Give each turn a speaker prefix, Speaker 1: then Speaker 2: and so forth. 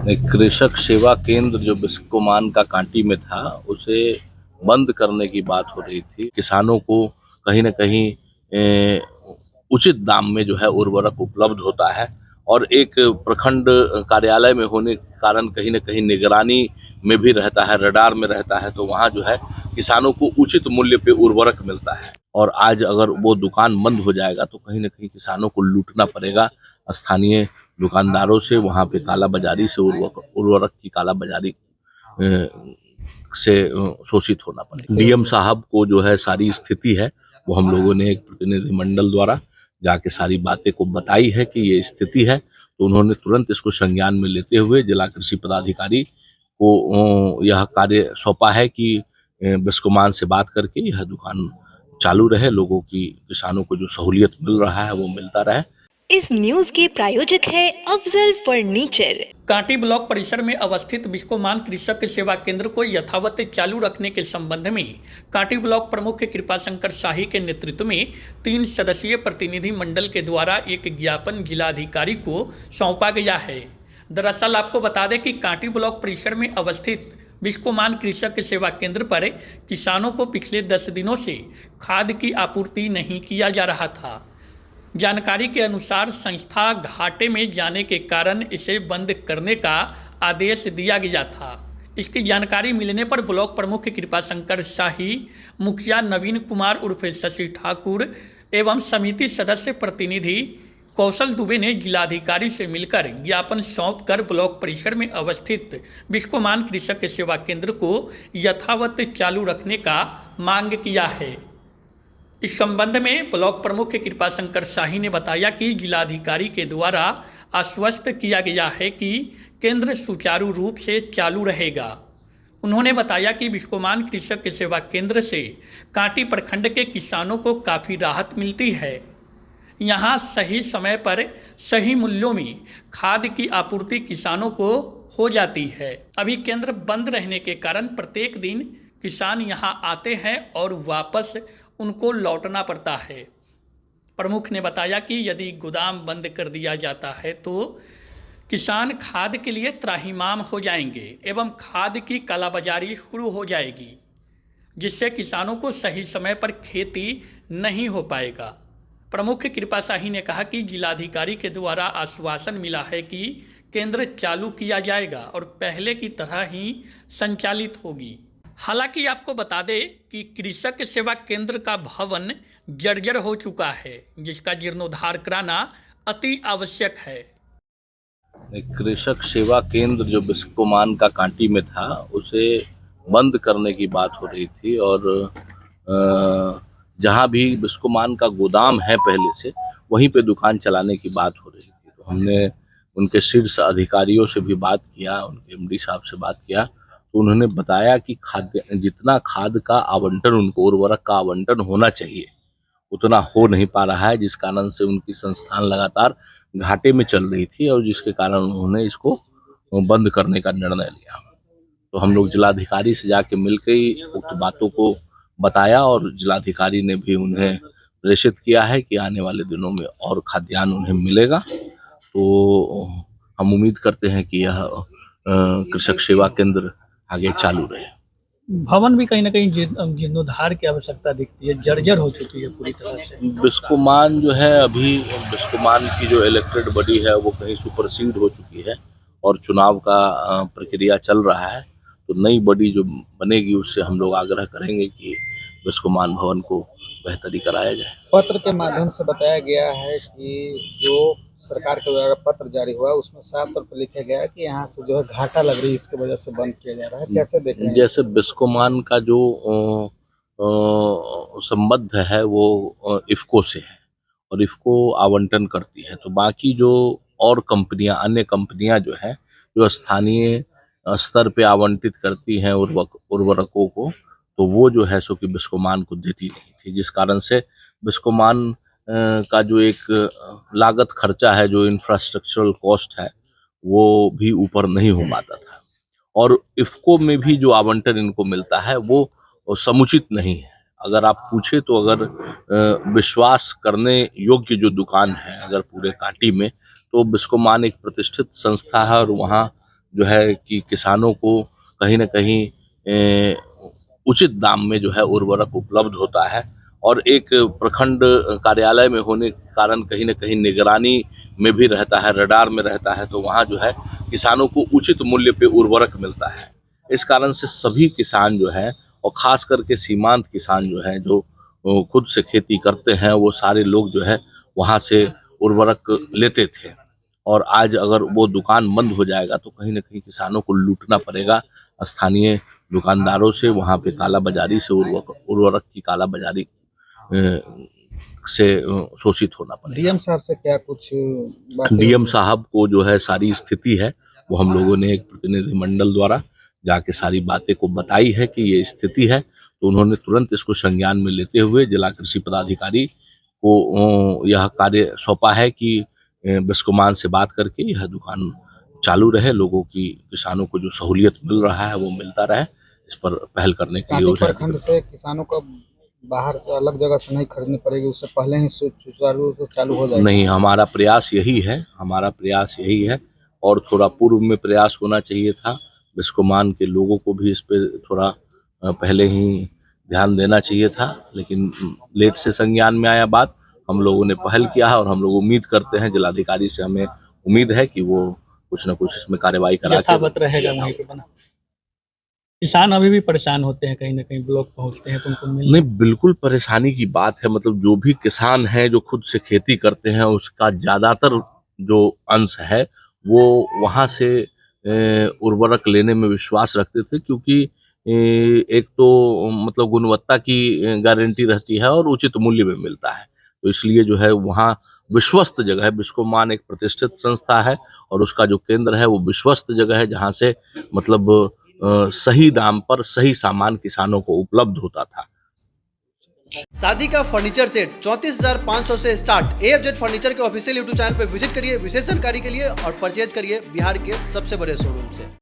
Speaker 1: एक कृषक सेवा केंद्र जो बिस्कोमान का कांटी में था, उसे बंद करने की बात हो रही थी। किसानों को कहीं न कहीं उचित दाम में जो है उर्वरक उपलब्ध होता है और एक प्रखंड कार्यालय में होने के कारण कहीं न कहीं निगरानी में भी रहता है, रडार में रहता है, तो वहाँ जो है किसानों को उचित मूल्य पे उर्वरक मिलता है। और आज अगर वो दुकान बंद हो जाएगा तो कहीं न कहीं किसानों को लूटना पड़ेगा स्थानीय दुकानदारों से, वहाँ पे कालाबाज़ारी से उर्वरक की कालाबाज़ारी से शोषित होना पड़ेगा। डीएम साहब को जो है सारी स्थिति है, वो हम लोगों ने एक प्रतिनिधिमंडल द्वारा जाके सारी बातें को बताई है कि ये स्थिति है, तो उन्होंने तुरंत इसको संज्ञान में लेते हुए जिला कृषि पदाधिकारी को यह कार्य सौंपा है कि बिस्कोमान से बात करके यह दुकान चालू रहे, लोगों की किसानों को जो सहूलियत मिल रहा है वो मिलता रहे।
Speaker 2: इस न्यूज के प्रायोजक है अफजल फर्नीचर।
Speaker 3: कांटी ब्लॉक परिसर में अवस्थित बिस्कोमान कृषक सेवा केंद्र को यथावत चालू रखने के संबंध में कांटी ब्लॉक प्रमुख कृपाशंकर शाही के नेतृत्व में 3 सदस्यीय प्रतिनिधि मंडल के द्वारा एक ज्ञापन जिलाधिकारी को सौंपा गया है। दरअसल आपको बता दें कि कांटी ब्लॉक परिसर में अवस्थित बिस्कोमान कृषक सेवा केंद्र पर किसानों को पिछले 10 दिनों से खाद की आपूर्ति नहीं किया जा रहा था। जानकारी के अनुसार संस्था घाटे में जाने के कारण इसे बंद करने का आदेश दिया गया था। इसकी जानकारी मिलने पर ब्लॉक प्रमुख कृपाशंकर शाही, मुखिया नवीन कुमार उर्फ शशि ठाकुर एवं समिति सदस्य प्रतिनिधि कौशल दुबे ने जिलाधिकारी से मिलकर ज्ञापन सौंपकर ब्लॉक परिसर में अवस्थित बिस्कोमान कृषक सेवा केंद्र को यथावत चालू रखने का मांग किया है। इस संबंध में ब्लॉक प्रमुख कृपाशंकर शाही ने बताया कि जिलाधिकारी के द्वारा आश्वस्त किया गया है कि केंद्र सुचारू रूप से चालू रहेगा। उन्होंने बताया कि बिस्कोमान कृषक सेवा केंद्र से कांटी प्रखंड के किसानों को काफ़ी राहत मिलती है। यहाँ सही समय पर सही मूल्यों में खाद की आपूर्ति किसानों को हो जाती है। अभी केंद्र बंद रहने के कारण प्रत्येक दिन किसान यहाँ आते हैं और वापस उनको लौटना पड़ता है। प्रमुख ने बताया कि यदि गोदाम बंद कर दिया जाता है तो किसान खाद के लिए त्राहिमाम हो जाएंगे एवं खाद की कालाबाजारी शुरू हो जाएगी, जिससे किसानों को सही समय पर खेती नहीं हो पाएगा। प्रमुख कृपा शाही ने कहा कि जिलाधिकारी के द्वारा आश्वासन मिला है कि केंद्र चालू किया जाएगा और पहले की तरह ही संचालित होगी। हालांकि आपको बता दें कि कृषक सेवा केंद्र का भवन जर्जर हो चुका है, जिसका जीर्णोद्धार कराना अति आवश्यक है।
Speaker 1: एक कृषक सेवा केंद्र जो बिस्कोमान का कांटी में था, उसे बंद करने की बात हो रही थी और जहाँ भी बिस्कोमान का गोदाम है पहले से, वहीं पे दुकान चलाने की बात हो रही थी। तो हमने उनके शीर्ष अधिकारियों से भी बात किया, उनके एमडी साहब से बात किया, तो उन्होंने बताया कि जितना खाद का आवंटन उनको उर्वरक का आवंटन होना चाहिए उतना हो नहीं पा रहा है, जिस कारण से उनकी संस्थान लगातार घाटे में चल रही थी और जिसके कारण उन्होंने इसको बंद करने का निर्णय लिया। तो हम लोग जिलाधिकारी से जाके मिलकर ही उक्त बातों को बताया और जिलाधिकारी ने भी उन्हें प्रेषित किया है कि आने वाले दिनों में और खाद्यान्न उन्हें मिलेगा। तो हम उम्मीद करते हैं कि यह कृषक सेवा केंद्र आगे चालू रहे।
Speaker 3: भवन भी कहीं ना कहीं जीर्णोद्धार की आवश्यकता दिखती है, जर्जर हो चुकी है पूरी तरह से।
Speaker 1: बिस्कोमान जो है, अभी बिस्कोमान की जो इलेक्टेड बॉडी है वो कहीं सुपरसीड हो चुकी है और चुनाव का प्रक्रिया चल रहा है। तो नई बॉडी जो बनेगी उससे हम लोग आग्रह करेंगे कि बिस्कोमान भवन को बेहतरी कराया जाए।
Speaker 4: पत्र के माध्यम से बताया गया है कि जो सरकार के द्वारा पत्र जारी हुआ उसमें साफ तौर पर लिखा गया है कि यहाँ से जो है घाटा लग रही है, इसकी वजह से बंद किया जा रहा है। कैसे देख रहे हैं?
Speaker 1: जैसे बिस्कोमान का जो संबद्ध है वो इफ़को से है और इफ़को आवंटन करती है, तो बाकी जो और कंपनियां, अन्य कंपनियां जो है जो स्थानीय स्तर पे आवंटित करती हैं उर्वरकों को, तो वो जो है सो कि बिस्कोमान को देती नहीं थी, जिस कारण से बिस्कोमान का जो एक लागत खर्चा है, जो इंफ्रास्ट्रक्चरल कॉस्ट है, वो भी ऊपर नहीं हो पाता था और इफ़को में भी जो आवंटन इनको मिलता है वो समुचित नहीं है। अगर आप पूछे तो अगर विश्वास करने योग्य जो दुकान है अगर पूरे कांटी में, तो बिस्कोमान एक प्रतिष्ठित संस्था है और वहाँ जो है कि किसानों को कहीं न कहीं उचित दाम में जो है उर्वरक उपलब्ध होता है, और एक प्रखंड कार्यालय में होने के कारण कहीं न कहीं निगरानी में भी रहता है, रडार में रहता है, तो वहाँ जो है किसानों को उचित मूल्य पे उर्वरक मिलता है। इस कारण से सभी किसान जो है, और ख़ास करके सीमांत किसान जो हैं, जो खुद से खेती करते हैं, वो सारे लोग जो है वहाँ से उर्वरक लेते थे। और आज अगर वो दुकान बंद हो जाएगा तो कहीं न कहीं किसानों को लूटना पड़ेगा स्थानीय दुकानदारों से, वहाँ पे कालाबाज़ारी से उर्वरक की कालाबाज़ारी से शोषित होना पड़ेगा।
Speaker 4: डीएम साहब से क्या कुछ बातें
Speaker 1: डीएम
Speaker 4: हुई?
Speaker 1: साहब को जो है सारी स्थिति है वो हम लोगों ने एक प्रतिनिधिमंडल द्वारा जाके सारी बातें को बताई है कि ये स्थिति है, तो उन्होंने तुरंत इसको संज्ञान में लेते हुए जिला कृषि पदाधिकारी को यह कार्य सौंपा है कि बिस्कोमान से बात करके यह दुकान चालू रहे, लोगों की, किसानों को जो सहूलियत मिल रहा है वो मिलता रहे, इस पर पहल करने के लिए
Speaker 4: कांटी
Speaker 1: हो जाए।
Speaker 4: प्रखंड से किसानों को बाहर से अलग जगह से नहीं खरीदनी पड़ेगी, उससे पहले ही सुचारू रूप से चालू हो जाएगा।
Speaker 1: नहीं, हमारा प्रयास यही है, और थोड़ा पूर्व में प्रयास होना चाहिए था। बिस्कोमान के लोगों को भी इस पे थोड़ा पहले ही ध्यान देना चाहिए था, लेकिन लेट से संज्ञान में आया बात। हम लोगों ने पहल किया है और हम लोग उम्मीद करते हैं, जिलाधिकारी से हमें उम्मीद है कि वो कुछ न कुछ इसमें कार्रवाई करा के
Speaker 3: यथावत रहेगा वहीं पे बना। किसान अभी भी परेशान होते हैं, कहीं ना कहीं ब्लॉक पहुंचते हैं तो उनको
Speaker 1: नहीं, बिल्कुल परेशानी की बात है। मतलब जो भी किसान हैं जो खुद से खेती करते हैं, उसका ज़्यादातर जो अंश है वो वहाँ से उर्वरक लेने में विश्वास रखते थे, क्योंकि एक तो मतलब गुणवत्ता की गारंटी रहती है और उचित मूल्य में मिलता है। तो इसलिए जो है वहाँ विश्वस्त जगह है, बिस्कोमान एक प्रतिष्ठित संस्था है और उसका जो केंद्र है वो विश्वस्त जगह है, जहाँ से मतलब सही दाम पर सही सामान किसानों को उपलब्ध होता था।
Speaker 5: शादी का फर्नीचर सेट 34,500 से स्टार्ट। AFZ फर्नीचर के ऑफिशियल यूट्यूब चैनल पर विजिट करिए विशेष जानकारी के लिए और परचेज करिए बिहार के सबसे बड़े शोरूम से।